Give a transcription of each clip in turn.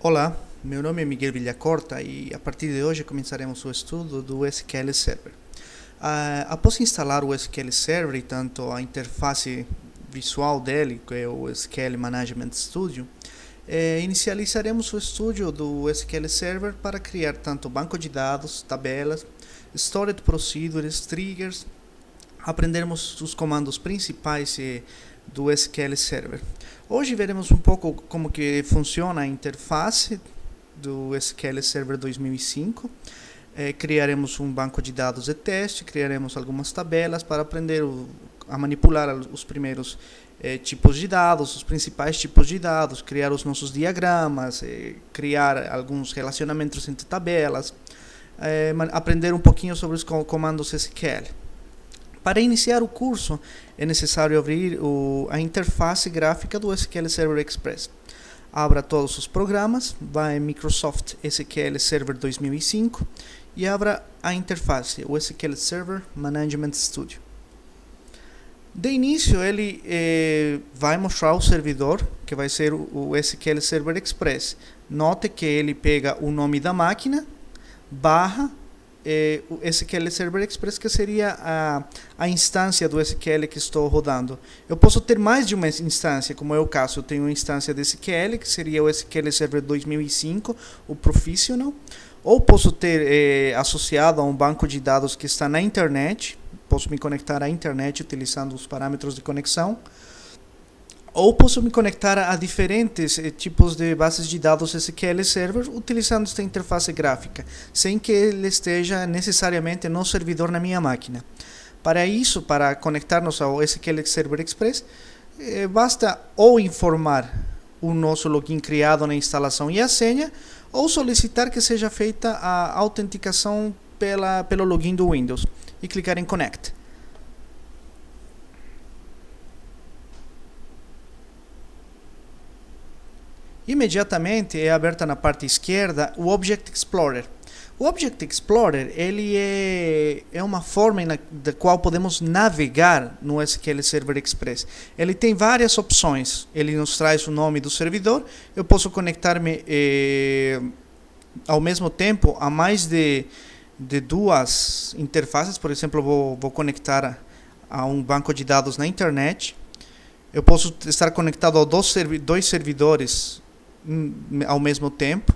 Olá, meu nome é Miguel Villacorta e a partir de hoje começaremos o estudo do SQL Server. Após instalar o SQL Server e tanto a interface visual dele, que é o SQL Management Studio, inicializaremos o estudo do SQL Server para criar tanto banco de dados, tabelas, storage procedures, triggers. Aprenderemos os comandos principais do SQL Server. Hoje veremos um pouco como que funciona a interface do SQL Server 2005. Criaremos um banco de dados de teste, criaremos algumas tabelas para aprender a manipular os primeiros tipos de dados, os principais tipos de dados, criar os nossos diagramas, criar alguns relacionamentos entre tabelas, aprender um pouquinho sobre os comandos SQL. Para iniciar o curso, é necessário abrir a interface gráfica do SQL Server Express. Abra todos os programas, vá em Microsoft SQL Server 2005 e abra a interface, o SQL Server Management Studio. De início, ele vai mostrar o servidor, que vai ser o SQL Server Express. Note que ele pega o nome da máquina, barra, o SQL Server Express, que seria a instância do SQL que estou rodando. Eu posso ter mais de uma instância, como é o caso. Eu tenho uma instância de SQL, que seria o SQL Server 2005, o Professional. Ou posso ter associado a um banco de dados que está na internet. Posso me conectar à internet utilizando os parâmetros de conexão. Ou posso me conectar a diferentes tipos de bases de dados SQL Server utilizando esta interface gráfica, sem que ele esteja necessariamente no servidor na minha máquina. Para isso, para conectar-nos ao SQL Server Express, basta ou informar o nosso login criado na instalação e a senha, ou solicitar que seja feita a autenticação pelo login do Windows e clicar em Connect. Imediatamente é aberta na parte esquerda o Object Explorer. O Object Explorer ele é uma forma da qual podemos navegar no SQL Server Express. Ele tem várias opções. Ele nos traz o nome do servidor. Eu posso conectar-me ao mesmo tempo a mais de duas interfaces. Por exemplo, vou conectar a um banco de dados na internet. Eu posso estar conectado a dois servidores ao mesmo tempo.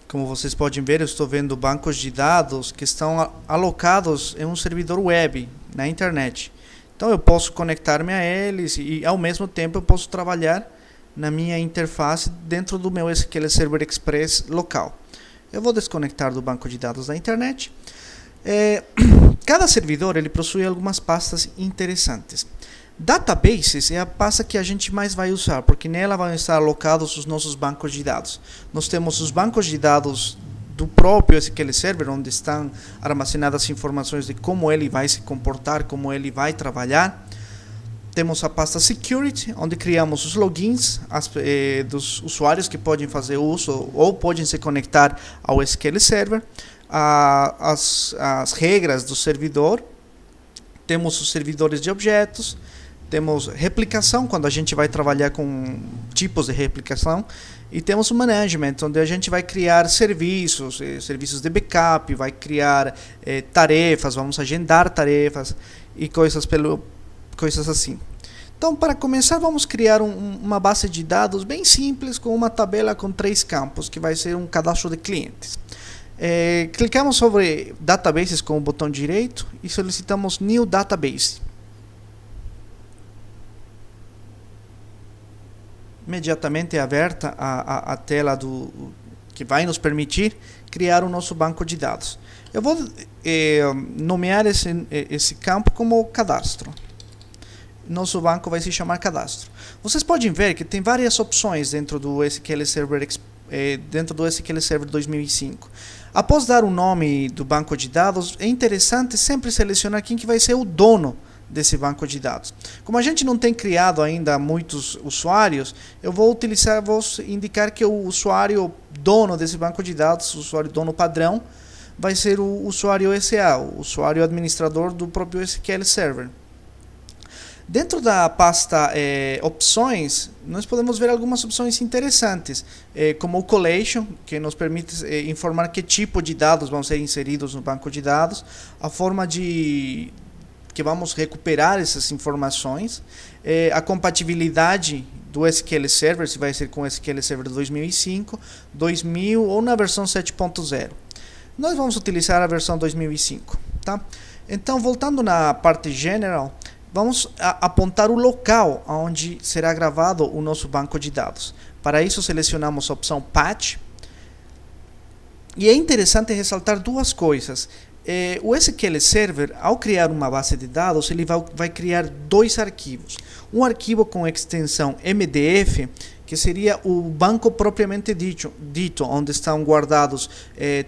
Como vocês podem ver, eu estou vendo bancos de dados que estão alocados em um servidor web na internet. Então eu posso conectar-me a eles e ao mesmo tempo eu posso trabalhar na minha interface dentro do meu SQL Server Express local. Eu vou desconectar do banco de dados da internet. Cada servidor ele possui algumas pastas interessantes. Databases é a pasta que a gente mais vai usar, porque nela vão estar alocados os nossos bancos de dados. Nós temos os bancos de dados do próprio SQL Server, onde estão armazenadas informações de como ele vai se comportar, como ele vai trabalhar. Temos a pasta Security, onde criamos os logins dos usuários que podem fazer uso ou podem se conectar ao SQL Server. As regras do servidor. Temos os servidores de objetos. Temos replicação, quando a gente vai trabalhar com tipos de replicação. E temos o management, onde a gente vai criar serviços de backup, vai criar tarefas, vamos agendar tarefas e coisas assim. Então, para começar, vamos criar uma base de dados bem simples, com uma tabela com 3 campos, que vai ser um cadastro de clientes. Clicamos sobre Databases com o botão direito e solicitamos New Database. Imediatamente é aberta a tela que vai nos permitir criar o nosso banco de dados. Eu vou nomear esse campo como cadastro. Nosso banco vai se chamar cadastro. Vocês podem ver que tem várias opções dentro do SQL Server 2005. Após dar o nome do banco de dados, é interessante sempre selecionar quem que vai ser o dono desse banco de dados. Como a gente não tem criado ainda muitos usuários, eu vou indicar que o usuário dono desse banco de dados, o usuário dono padrão, vai ser o usuário SA, o usuário administrador do próprio SQL Server. Dentro da pasta opções, nós podemos ver algumas opções interessantes, como o collation, que nos permite informar que tipo de dados vão ser inseridos no banco de dados, a forma de que vamos recuperar essas informações, a compatibilidade do SQL Server, se vai ser com o SQL Server 2005, 2000 ou na versão 7.0. Nós vamos utilizar a versão 2005, tá? Então, voltando na parte General, vamos apontar o local onde será gravado o nosso banco de dados. Para isso, selecionamos a opção Patch. E é interessante ressaltar duas coisas. O SQL Server, ao criar uma base de dados, ele vai criar dois arquivos. Um arquivo com extensão MDF, que seria o banco propriamente dito, onde estão guardados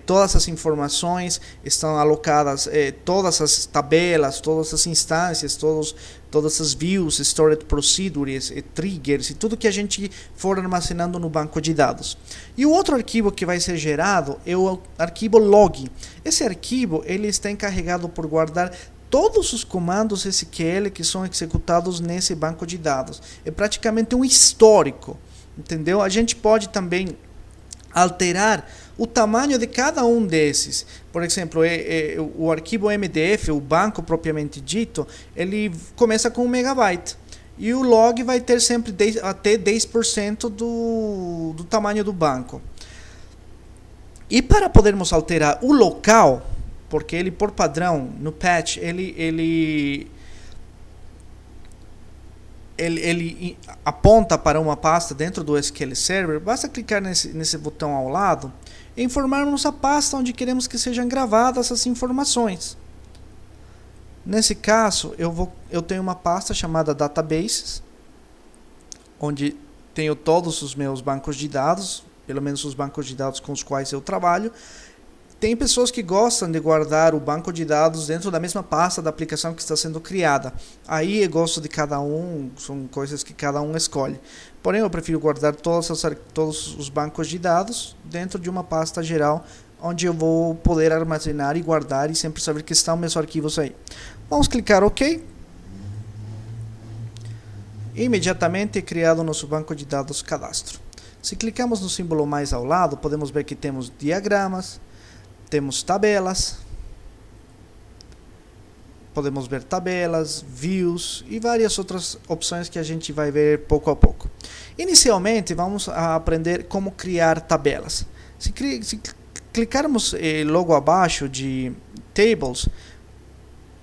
todas as informações, estão alocadas todas as tabelas, todas as instâncias, todas as views, stored procedures, triggers e tudo que a gente for armazenando no banco de dados. E o outro arquivo que vai ser gerado é o arquivo log. Esse arquivo ele está encarregado por guardar todos os comandos SQL que são executados nesse banco de dados. É praticamente um histórico, entendeu? A gente pode também alterar o tamanho de cada um desses. Por exemplo, o arquivo MDF, o banco propriamente dito, ele começa com 1 megabyte. E o log vai ter sempre até 10% do tamanho do banco. E para podermos alterar o local, porque ele por padrão no patch ele aponta para uma pasta dentro do SQL Server, basta clicar nesse botão ao lado e informarmos a pasta onde queremos que sejam gravadas essas informações. Nesse caso, eu tenho uma pasta chamada Databases, onde tenho todos os meus bancos de dados, pelo menos os bancos de dados com os quais eu trabalho. Tem pessoas que gostam de guardar o banco de dados dentro da mesma pasta da aplicação que está sendo criada. Aí eu gosto de cada um, são coisas que cada um escolhe. Porém, eu prefiro guardar todos os bancos de dados dentro de uma pasta geral, onde eu vou poder armazenar e guardar e sempre saber que estão meus arquivos aí. Vamos clicar OK. Imediatamente é criado o nosso banco de dados cadastro. Se clicamos no símbolo mais ao lado, podemos ver que temos diagramas, temos tabelas, podemos ver tabelas, views e várias outras opções que a gente vai ver pouco a pouco. Inicialmente, vamos aprender como criar tabelas. Se clicarmos logo abaixo de Tables,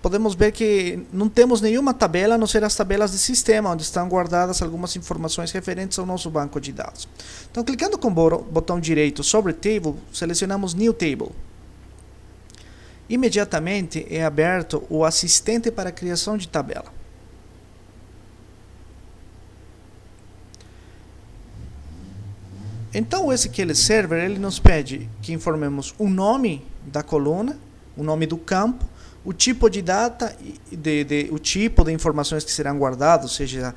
podemos ver que não temos nenhuma tabela a não ser as tabelas de sistema, onde estão guardadas algumas informações referentes ao nosso banco de dados. Então, clicando com o botão direito sobre Table, selecionamos New Table. Imediatamente é aberto o assistente para a criação de tabela. Então o SQL Server ele nos pede que informemos o nome da coluna, o nome do campo, o tipo de data, o tipo de informações que serão guardados, seja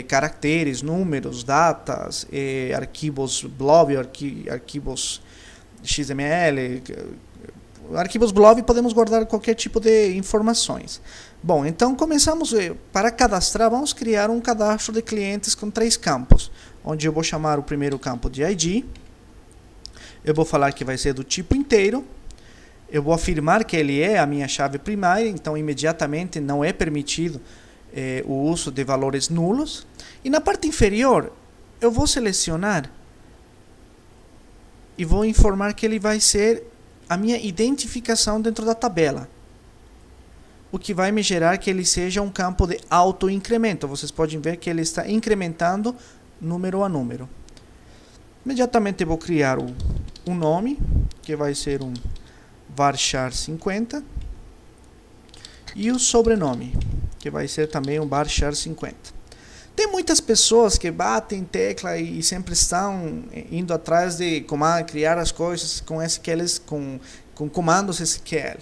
caracteres, números, datas, arquivos blob, arquivos XML. Arquivos blob podemos guardar qualquer tipo de informações. Bom, então começamos, para cadastrar, vamos criar um cadastro de clientes com 3 campos, onde eu vou chamar o primeiro campo de ID, eu vou falar que vai ser do tipo inteiro, eu vou afirmar que ele é a minha chave primária, então imediatamente não é permitido o uso de valores nulos, e na parte inferior eu vou selecionar e vou informar que ele vai ser a minha identificação dentro da tabela, o que vai me gerar que ele seja um campo de auto-incremento. Vocês podem ver que ele está incrementando número a número. Imediatamente eu vou criar um nome, que vai ser um varchar 50, e o sobrenome, que vai ser também um varchar 50. Tem muitas pessoas que batem tecla e sempre estão indo atrás de criar as coisas com SQL, com comandos SQL.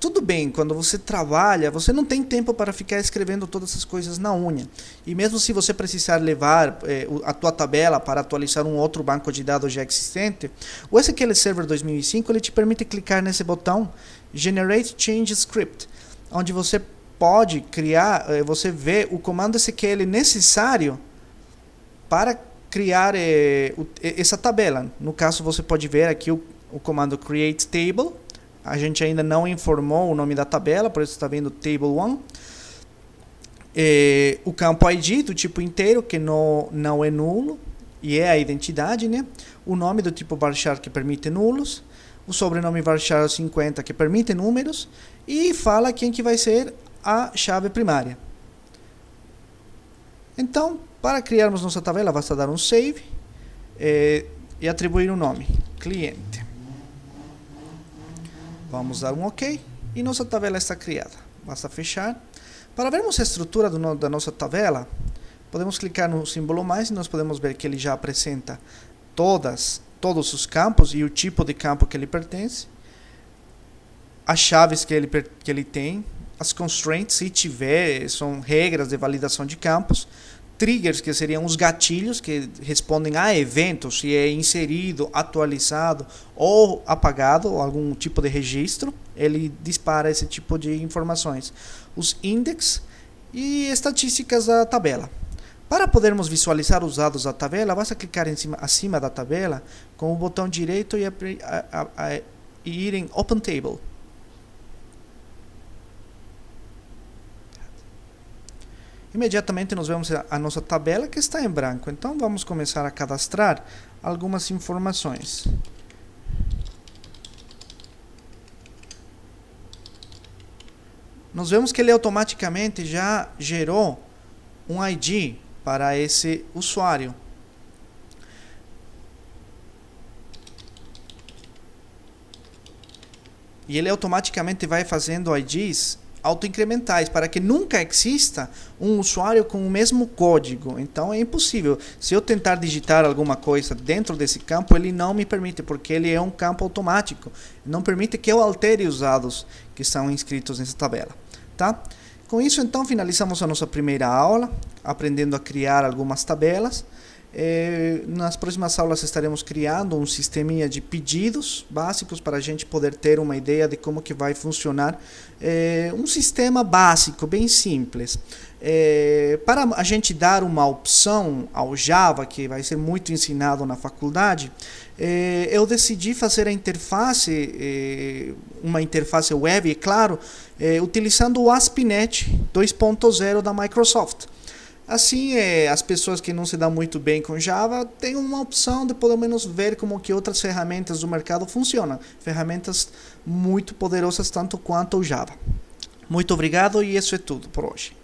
Tudo bem, quando você trabalha, você não tem tempo para ficar escrevendo todas essas coisas na unha. E mesmo se você precisar levar a tua tabela para atualizar um outro banco de dados já existente, o SQL Server 2005 ele te permite clicar nesse botão Generate Change Script, onde você pode criar, você vê o comando SQL necessário para criar essa tabela. No caso, você pode ver aqui o comando create table. A gente ainda não informou o nome da tabela, por isso está vendo table1. O campo ID do tipo inteiro, que não é nulo, e é a identidade, né? O nome do tipo varchar, que permite nulos. O sobrenome varchar 50, que permite números. E fala quem que vai ser a chave primária. Então, para criarmos nossa tabela, basta dar um save e atribuir um nome, cliente. Vamos dar um OK e nossa tabela está criada. Basta fechar. Para vermos a estrutura da nossa tabela, podemos clicar no símbolo mais e nós podemos ver que ele já apresenta todos os campos e o tipo de campo que ele pertence, as chaves que ele tem, as constraints, se tiver, são regras de validação de campos, triggers, que seriam os gatilhos que respondem a eventos, se é inserido, atualizado ou apagado, algum tipo de registro, ele dispara esse tipo de informações. Os index e estatísticas da tabela. Para podermos visualizar os dados da tabela, basta clicar acima da tabela com o botão direito e ir em Open Table. Imediatamente nós vemos a nossa tabela, que está em branco. Então vamos começar a cadastrar algumas informações. Nós vemos que ele automaticamente já gerou um ID para esse usuário. E ele automaticamente vai fazendo IDs autoincrementais, para que nunca exista um usuário com o mesmo código. Então é impossível. Se eu tentar digitar alguma coisa dentro desse campo, ele não me permite, porque ele é um campo automático. Não permite que eu altere os dados que estão inscritos nessa tabela. Tá? Com isso, então, finalizamos a nossa primeira aula, aprendendo a criar algumas tabelas. Nas próximas aulas estaremos criando um sisteminha de pedidos básicos para a gente poder ter uma ideia de como que vai funcionar um sistema básico, bem simples. Para a gente dar uma opção ao Java, que vai ser muito ensinado na faculdade, eu decidi fazer a interface, uma interface web, é claro, utilizando o ASP.NET 2.0 da Microsoft. Assim, as pessoas que não se dão muito bem com Java têm uma opção de pelo menos ver como que outras ferramentas do mercado funcionam. Ferramentas muito poderosas tanto quanto o Java. Muito obrigado e isso é tudo por hoje.